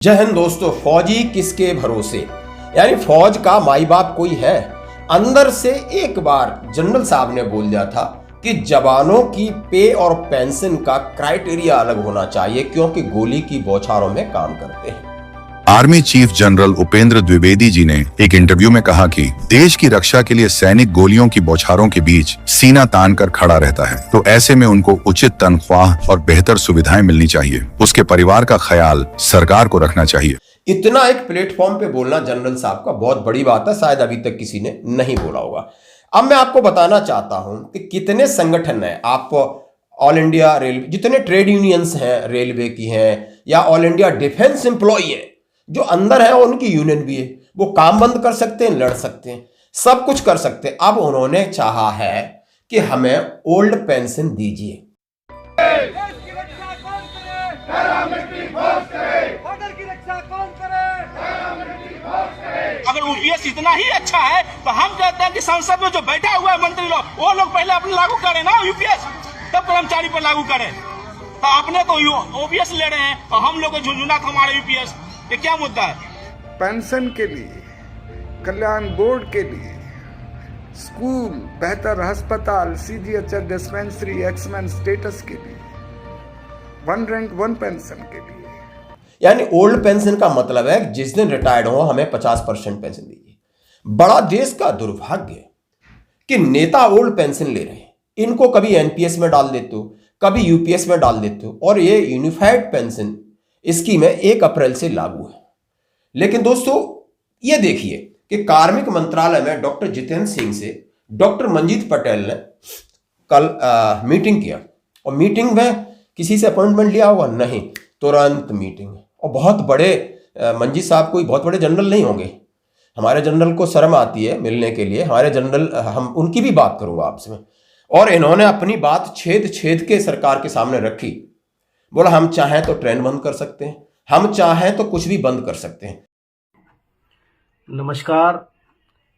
जय हिंद दोस्तों। फौजी किसके भरोसे, यानी फौज का माई बाप कोई है? अंदर से एक बार जनरल साहब ने बोल दिया था कि जवानों की पे और पेंशन का क्राइटेरिया अलग होना चाहिए क्योंकि गोली की बौछारों में काम करते हैं। Army chief general Upendra Dwivedi ji ने एक इंटरव्यू में कहा कि देश की रक्षा के लिए सैनिक गोलियों की बौछारों के बीच सीना तान कर खड़ा रहता है, तो ऐसे में उनको उचित तनख्वाह और बेहतर सुविधाएं मिलनी चाहिए। उसके परिवार का ख्याल सरकार को रखना चाहिए। इतना एक प्लेटफॉर्म पे बोलना जनरल साहब का बहुत बड़ी बात है, शायद अभी तक किसी ने नहीं बोला होगा। अब मैं आपको बताना चाहता हूं कि कितने संगठन है, आप ऑल इंडिया रेलवे, जितने ट्रेड यूनियंस हैं रेलवे की हैं या ऑल इंडिया डिफेंस एम्प्लॉई है जो अंदर है, उनकी यूनियन भी है, वो काम बंद कर सकते हैं, लड़ सकते हैं, सब कुछ कर सकते हैं। अब उन्होंने चाहा है कि हमें ओल्ड पेंशन दीजिए। अगर यूपीएस इतना ही अच्छा है तो हम कहते हैं कि संसद में जो बैठा हुआ है मंत्री लोग, वो लोग पहले अपने लागू करें ना यूपीएस, तब कर्मचारी पर लागू करें। तो अपने तो ओपीएस ले रहे हैं और हम लोग को झुंझुना हमारे यूपीएस, ये क्या मुद्दा है? पेंशन के लिए, कल्याण बोर्ड के लिए, स्कूल, बेहतर अस्पताल, सीजीएचएस डिस्पेंसरी, एक्समैन स्टेटस के लिए, वन रैंक वन पेंशन के लिए। यानी ओल्ड पेंशन का मतलब है जिस दिन रिटायर्ड हो हमें 50% पेंशन दीजिए। बड़ा देश का दुर्भाग्य है कि नेता ओल्ड पेंशन ले रहे हैं, इनको कभी एनपीएस में डाल देते हो, कभी यूपीएस में डाल देते हो, और ये यूनिफाइड पेंशन स्कीम है 1 अप्रैल से लागू है। लेकिन दोस्तों ये देखिए कि कार्मिक मंत्रालय में डॉक्टर जितेंद्र सिंह से डॉक्टर मंजीत पटेल ने कल मीटिंग किया, और मीटिंग में किसी से अपॉइंटमेंट लिया हुआ नहीं, तुरंत मीटिंग। और बहुत बड़े मंजीत साहब कोई बहुत बड़े जनरल नहीं होंगे, हमारे जनरल को शर्म आती है मिलने के लिए, हमारे जनरल, हम उनकी भी बात करूंगा आपसे। और इन्होंने अपनी बात छेद छेद के सरकार के सामने रखी, बोला हम चाहें तो ट्रेन बंद कर सकते हैं, हम चाहें तो कुछ भी बंद कर सकते हैं। नमस्कार,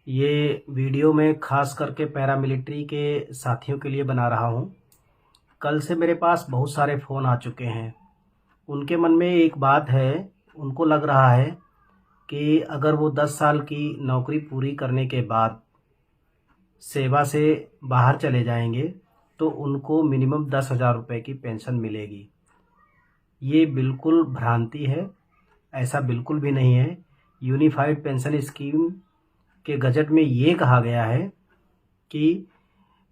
ये वीडियो मैं खास करके पैरामिलिट्री के साथियों के लिए बना रहा हूँ। कल से मेरे पास बहुत सारे फ़ोन आ चुके हैं। उनके मन में एक बात है, उनको लग रहा है कि अगर वो 10 साल की नौकरी पूरी करने के बाद सेवा से बाहर चले जाएंगे तो उनको मिनिमम 10,000 रुपये की पेंशन मिलेगी। ये बिल्कुल भ्रांति है, ऐसा बिल्कुल भी नहीं है। यूनिफाइड पेंशन स्कीम के गजट में ये कहा गया है कि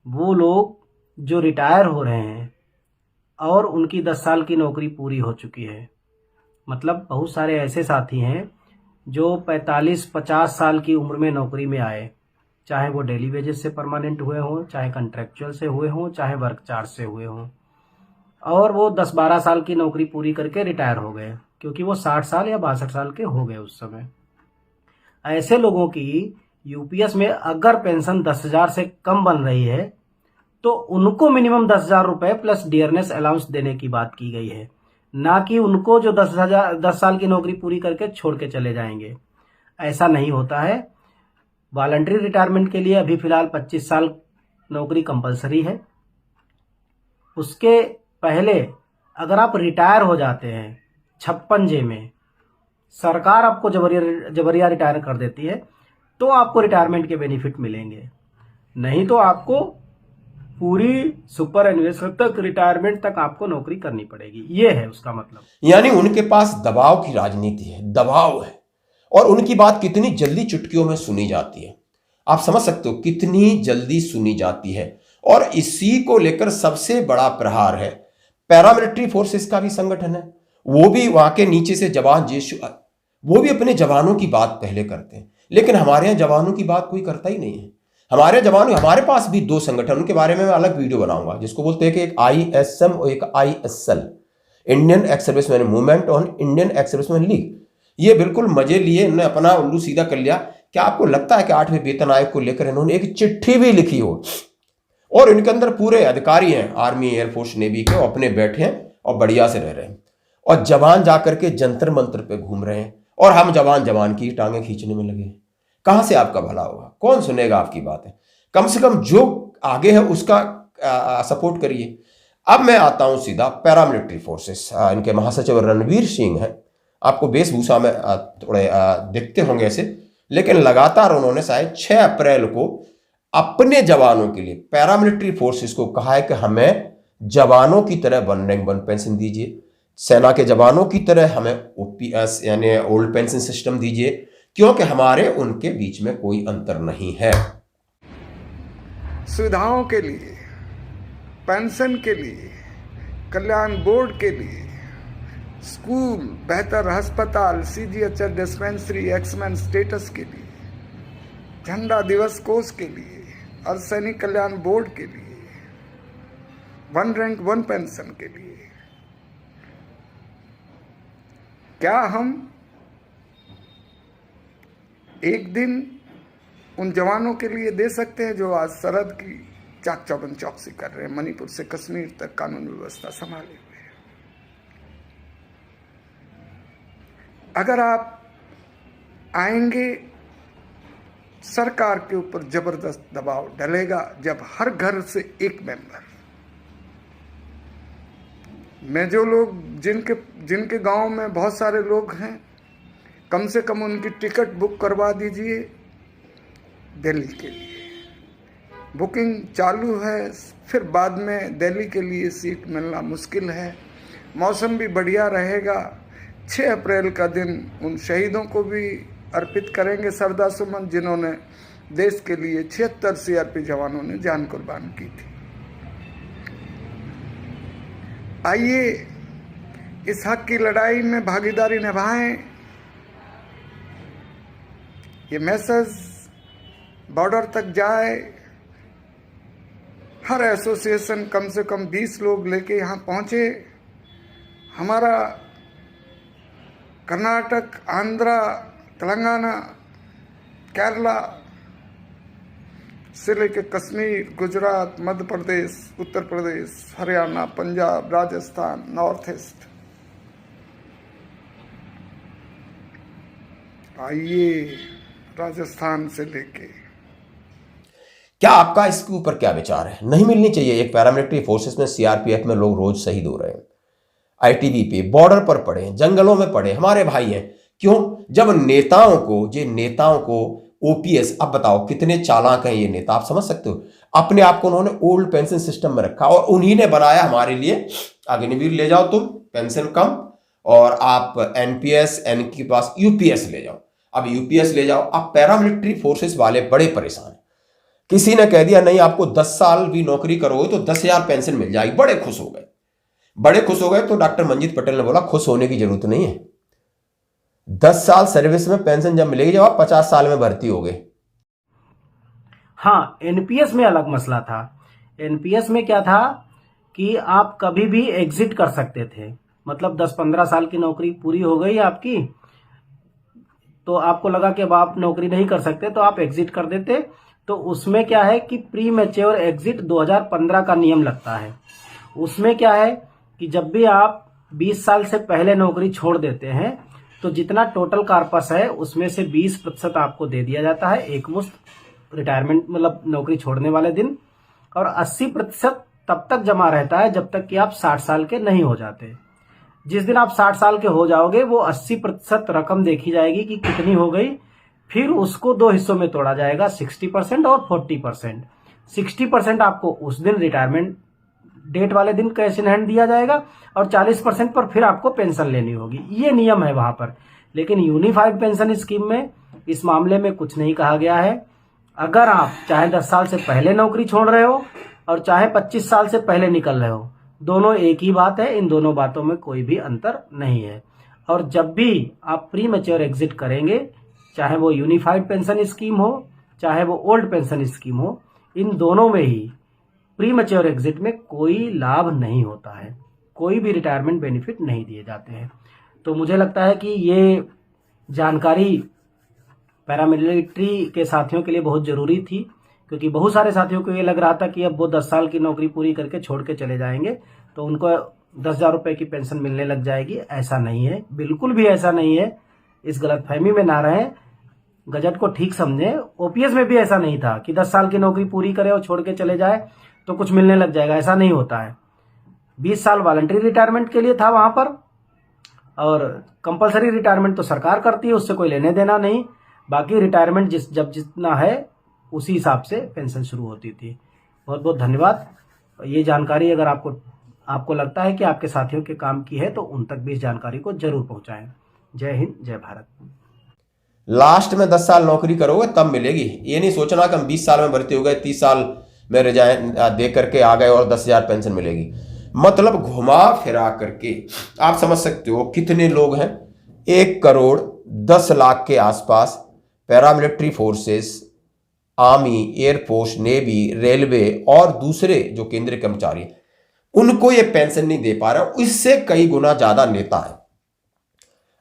वो लोग जो रिटायर हो रहे हैं और उनकी 10 साल की नौकरी पूरी हो चुकी है, मतलब बहुत सारे ऐसे साथी हैं जो 45-50 साल की उम्र में नौकरी में आए, चाहे वो डेली वेजेस से परमानेंट हुए हों, चाहे कॉन्ट्रैक्चुअल से हुए हों, चाहे वर्क चार्ज से हुए हों, और वो 10-12 साल की नौकरी पूरी करके रिटायर हो गए क्योंकि वो 60 साल या 62 साल के हो गए उस समय। ऐसे लोगों की यूपीएस में अगर पेंशन 10,000 से कम बन रही है तो उनको मिनिमम 10,000 रुपये प्लस डियरनेस अलाउंस देने की बात की गई है, ना कि उनको जो 10 साल की नौकरी पूरी करके छोड़ के चले जाएंगे। ऐसा नहीं होता है। वॉलंटरी रिटायरमेंट के लिए अभी फ़िलहाल 25 साल नौकरी कंपलसरी है। उसके पहले अगर आप रिटायर हो जाते हैं 56J में, सरकार आपको जबरिया रिटायर कर देती है, तो आपको रिटायरमेंट के बेनिफिट मिलेंगे, नहीं तो आपको पूरी सुपर एनुअल तक, रिटायरमेंट तक आपको नौकरी करनी पड़ेगी। ये है उसका मतलब। यानी उनके पास दबाव की राजनीति है, दबाव है, और उनकी बात कितनी जल्दी चुटकियों में सुनी जाती है, आप समझ सकते हो कितनी जल्दी सुनी जाती है। और इसी को लेकर सबसे बड़ा प्रहार है पैरामिलिट्री फोर्सेस का भी संगठन है, वो भी वहां के नीचे से जवान वो भी अपने जवानों की बात पहले करते हैं, लेकिन हमारे यहाँ जवानों की बात कोई करता ही नहीं है। हमारे पास भी 2 संगठन, उनके बारे में मैं अलग वीडियो बनाऊंगा, जिसको बोलते हैं कि एक ISM और एक ISL, Indian ex serviceman movement और इंडियन एक्स सर्विसमैन लीग। ये बिल्कुल मजे लिए इन्होंने अपना उल्लू सीधा कर लिया। क्या आपको लगता है कि 8वें वेतन आयोग को लेकर इन्होंने एक चिट्ठी भी लिखी हो? और इनके अंदर पूरे अधिकारी हैं आर्मी, एयरफोर्स, नेवी के, अपने बैठे हैं और बढ़िया से रह रहे हैं, और जवान जाकर के जंतर मंत्र पे घूम रहे हैं, और हम जवान की टांगें खींचने में लगे हैं। कहां से आपका भला होगा? कौन सुनेगा आपकी बातें? कम से कम जो आगे है उसका सपोर्ट करिए। अब मैं आता हूं सीधा पैरामिलिट्री फोर्सेस। इनके महासचिव रणवीर सिंह हैं, आपको वेशभूषा में थोड़े दिखते होंगे ऐसे, लेकिन लगातार उन्होंने शायद 6 अप्रैल को अपने जवानों के लिए, पैरामिलिट्री फोर्सेस को कहा है कि हमें जवानों की तरह 1 रैंक 1 पेंशन दीजिए, सेना के जवानों की तरह हमें ओपीएस यानी ओल्ड पेंशन सिस्टम दीजिए, क्योंकि हमारे उनके बीच में कोई अंतर नहीं है। सुविधाओं के लिए, पेंशन के लिए, कल्याण बोर्ड के लिए, स्कूल, बेहतर अस्पताल, सीजीएचएस डिस्पेंसरी, एक्समैन स्टेटस के लिए, झंडा दिवस कोष के लिए, अर्धसैनिक कल्याण बोर्ड के लिए, 1 रैंक 1 पेंशन के लिए, क्या हम एक दिन उन जवानों के लिए दे सकते हैं जो आज सरहद की चाक चौबंद चौकसी कर रहे हैं, मणिपुर से कश्मीर तक कानून व्यवस्था संभाले हुए? अगर आप आएंगे, सरकार के ऊपर जबरदस्त दबाव डलेगा जब हर घर से एक मेंबर, मैं जो लोग जिनके गांव में बहुत सारे लोग हैं, कम से कम उनकी टिकट बुक करवा दीजिए दिल्ली के लिए। बुकिंग चालू है, फिर बाद में दिल्ली के लिए सीट मिलना मुश्किल है। मौसम भी बढ़िया रहेगा। 6 अप्रैल का दिन उन शहीदों को भी अर्पित करेंगे श्रद्धा सुमन, जिन्होंने देश के लिए 76 सीआरपी जवानों ने जान कुर्बान की थी। आइए इस हक की लड़ाई में भागीदारी निभाएं। ये मैसेज बॉर्डर तक जाए। हर एसोसिएशन कम से कम 20 लोग लेके यहाँ पहुँचे। हमारा कर्नाटक, आंध्रा, तेलंगाना, केरला से लेके कश्मीर, गुजरात, मध्य प्रदेश, उत्तर प्रदेश, हरियाणा, पंजाब, राजस्थान, नॉर्थ ईस्ट, आइए राजस्थान से लेके। क्या आपका इसके ऊपर क्या विचार है? नहीं मिलनी चाहिए। एक पैरामिलिट्री फोर्सेस में, सीआरपीएफ में लोग रोज शहीद हो रहे हैं, आईटीबीपी, बॉर्डर पर पड़े, जंगलों में पड़े, हमारे भाई हैं। क्यों? जब नेताओं को ओपीएस, अब बताओ कितने चालाक हैं ये नेता, आप समझ सकते हो। अपने आप को उन्होंने ओल्ड पेंशन सिस्टम में रखा और उन्हीं ने बनाया हमारे लिए अग्निवीर ले जाओ तुम, पेंशन कम, और आप एनपीएस, एन के पास यूपीएस ले जाओ। अब यूपीएस ले जाओ, अब पैरामिलिट्री फोर्सेस वाले बड़े परेशान हैं। किसी ने कह दिया नहीं, आपको 10 साल भी नौकरी करोगे तो 10,000 पेंशन मिल जाएगी। बड़े खुश हो गए। तो डॉक्टर मंजीत पटेल ने बोला खुश होने की जरूरत नहीं है। 10 साल सर्विस में पेंशन जब मिलेगी जब आप 50 साल में भर्ती हो गए। हाँ, एनपीएस में अलग मसला था। एनपीएस में क्या था कि आप कभी भी एग्जिट कर सकते थे। मतलब 10-15 साल की नौकरी पूरी हो गई आपकी, तो आपको लगा कि अब आप नौकरी नहीं कर सकते, तो आप एग्जिट कर देते। तो उसमें क्या है कि प्री मैच्योर एग्जिट 2015 का नियम लगता है। उसमें क्या है कि जब भी आप 20 साल से पहले नौकरी छोड़ देते हैं तो जितना टोटल कार्पस है उसमें से 20% आपको दे दिया जाता है एक मुश्त रिटायरमेंट, मतलब नौकरी छोड़ने वाले दिन, और 80% तब तक जमा रहता है जब तक कि आप 60 साल के नहीं हो जाते। जिस दिन आप 60 साल के हो जाओगे वो 80% रकम देखी जाएगी कि कितनी हो गई, फिर उसको 2 हिस्सों में तोड़ा जाएगा, 60% और 40%। 60% आपको उस दिन रिटायरमेंट डेट वाले दिन कैश इन हैंड दिया जाएगा और 40% पर फिर आपको पेंशन लेनी होगी। ये नियम है वहां पर। लेकिन यूनिफाइड पेंशन स्कीम में इस मामले में कुछ नहीं कहा गया है। अगर आप चाहे 10 साल से पहले नौकरी छोड़ रहे हो और चाहे 25 साल से पहले निकल रहे हो, दोनों एक ही बात है। इन दोनों बातों में कोई भी अंतर नहीं है। और जब भी आप प्री मैच्योर एग्जिट करेंगे, चाहे वो यूनिफाइड पेंशन स्कीम हो चाहे वो ओल्ड पेंशन स्कीम हो, इन दोनों में ही प्री मैच्योर एग्जिट में कोई लाभ नहीं होता है, कोई भी रिटायरमेंट बेनिफिट नहीं दिए जाते हैं। तो मुझे लगता है कि ये जानकारी पैरामिलिट्री के साथियों के लिए बहुत जरूरी थी, क्योंकि बहुत सारे साथियों को ये लग रहा था कि अब वो 10 साल की नौकरी पूरी करके छोड़ के चले जाएंगे तो उनको 10,000 रुपए की पेंशन मिलने लग जाएगी। ऐसा नहीं है, बिल्कुल भी ऐसा नहीं है। इस गलतफहमी में ना रहें, गजट को ठीक समझें। ओपीएस में भी ऐसा नहीं था कि 10 साल की नौकरी पूरी करे और छोड़ के चले जाए तो कुछ मिलने लग जाएगा, ऐसा नहीं होता है। 20 साल वॉलंटरी रिटायरमेंट के लिए था वहां पर, और कंपलसरी रिटायरमेंट तो सरकार करती है, उससे कोई लेने देना नहीं। बाकी रिटायरमेंट जब जितना है उसी हिसाब से पेंशन शुरू होती थी। बहुत बहुत धन्यवाद। ये जानकारी अगर आपको लगता है कि आपके साथियों के काम की है तो उन तक भी इस जानकारी को जरूर पहुंचाएं। जय हिंद, जय भारत। लास्ट में 10 साल नौकरी करोगे तब मिलेगी। ये नहीं सोचना कि हम 20 साल में भर्ती हो गए, 30 साल में रिजाइन दे करके आ गए और 10,000 पेंशन मिलेगी। मतलब घुमा फिरा करके आप समझ सकते हो कितने लोग हैं। 1,10,00,000 के आसपास paramilitary forces, army, air force, navy, railway और दूसरे जो केंद्रीय कर्मचारी उनको ये पेंशन नहीं दे पा रहा। इससे कई गुना ज्यादा नेता है।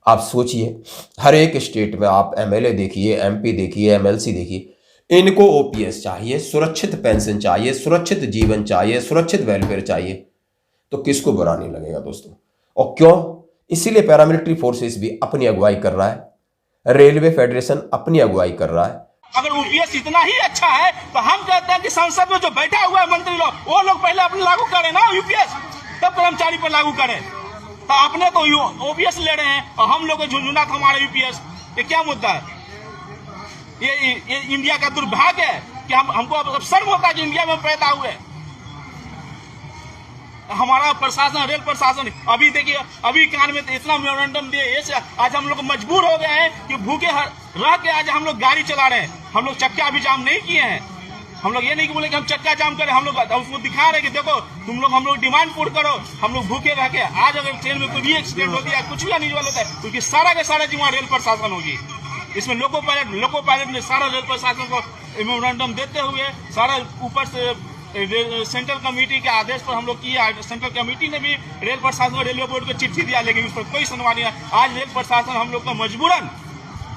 आप सोचिए, हर एक स्टेट में आप एमएलए देखिए, एमपी देखिए, एमएलसी देखिए, इनको ओपीएस चाहिए, सुरक्षित पेंशन चाहिए, सुरक्षित जीवन चाहिए, सुरक्षित वेलफेयर चाहिए। तो किसको बुरा नहीं लगेगा दोस्तों। और क्यों? इसीलिए पैरामिलिट्री फोर्सेस भी अपनी अगुवाई कर रहा है, रेलवे फेडरेशन अपनी अगुवाई कर रहा है। अगर यूपीएस इतना ही अच्छा है तो हम कहते हैं कि संसद में जो बैठा हुआ है मंत्री लोग, वो लोग पहले अपने लागू करें ना यूपीएस, तब कर्मचारी पर लागू करें। तो अपने तो ओपीएस ले रहे हैं और हम लोग झुंझुना था हमारा यूपीएस। ये क्या मुद्दा है? ये इंडिया का दुर्भाग्य है कि हमको अब शर्म होता है कि इंडिया में पैदा हुए। हमारा प्रशासन, रेल प्रशासन, अभी देखिए, अभी कान में इतना मेमोरेंडम दिए, आज हम लोग मजबूर हो गए हैं कि भूखे रह के आज हम लोग गाड़ी चला रहे हैं। हम लोग चक्का अभी जाम नहीं किए हैं। हम लोग ये नहीं बोले कि हम चक्का जाम करें, हम लोग उसको दिखा रहे हैं कि देखो तुम लोग, हम लोग डिमांड पूर्ण करो, हम लोग भूखे रह के। आज अगर ट्रेन में कोई भी एक्सीडेंट होती है, कुछ भी अनिवार्य होता है, क्योंकि सारा के सारा जिम्मेदार रेल प्रशासन होगी। इसमें लोको पायलट ने सारा रेल प्रशासन को मेमोरेंडम देते हुए सारा ऊपर से सेंट्रल कमेटी के आदेश पर हम लोग किया। सेंट्रल कमेटी ने भी रेल प्रशासन और रेलवे बोर्ड को चिट्ठी दिया, लेकिन उस पर कोई सुनवाई नहीं। आज रेल प्रशासन हम लोग को मजबूरन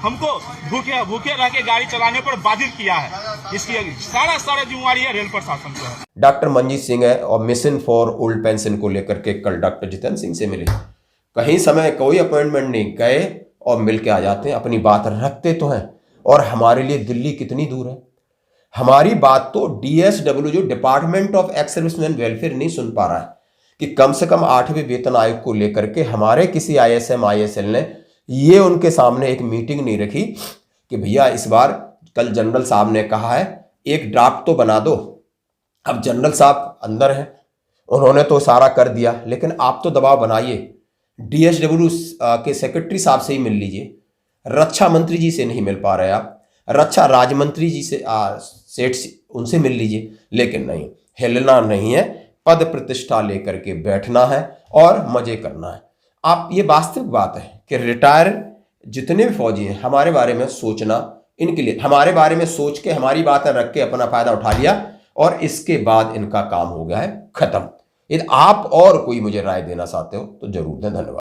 हमको भूखे रह के गाड़ी चलाने पर बाधित किया है। इसकी सारा जिम्मेवारी है रेल प्रशासन को। डॉक्टर मंजीत सिंह है और मिशन फॉर ओल्ड पेंशन को लेकर के कल डॉक्टर जितेंद्र सिंह से मिले। कहीं समय कोई अपॉइंटमेंट नहीं, गए और मिल के आ जाते हैं, अपनी बात रखते तो हैं। और हमारे लिए दिल्ली कितनी दूर है। हमारी बात तो DSW जो department of ex serviceman welfare नहीं सुन पा रहा है कि कम से कम 8वें वेतन आयोग को लेकर के हमारे किसी ISM ISL ने ये उनके सामने एक मीटिंग नहीं रखी कि भैया इस बार, कल जनरल साहब ने कहा है एक ड्राफ्ट तो बना दो। अब जनरल साहब अंदर हैं, उन्होंने तो सारा कर दिया, लेकिन आप तो दबाव बनाइए। DSW के सेक्रेटरी साहब से ही मिल लीजिए, रक्षा मंत्री जी से नहीं मिल पा रहे आप, रक्षा राज्य मंत्री जी से सेठ उनसे मिल लीजिए। लेकिन नहीं, हिलना नहीं है, पद प्रतिष्ठा लेकर के बैठना है और मजे करना है। आप, ये वास्तविक बात है कि रिटायर जितने भी फौजी हैं, हमारे बारे में सोचना, इनके लिए हमारे बारे में सोच के हमारी बातें रख के अपना फायदा उठा लिया और इसके बाद इनका काम हो गया है खत्म। यदि आप और कोई मुझे राय देना चाहते हो तो जरूर दें। धन्यवाद।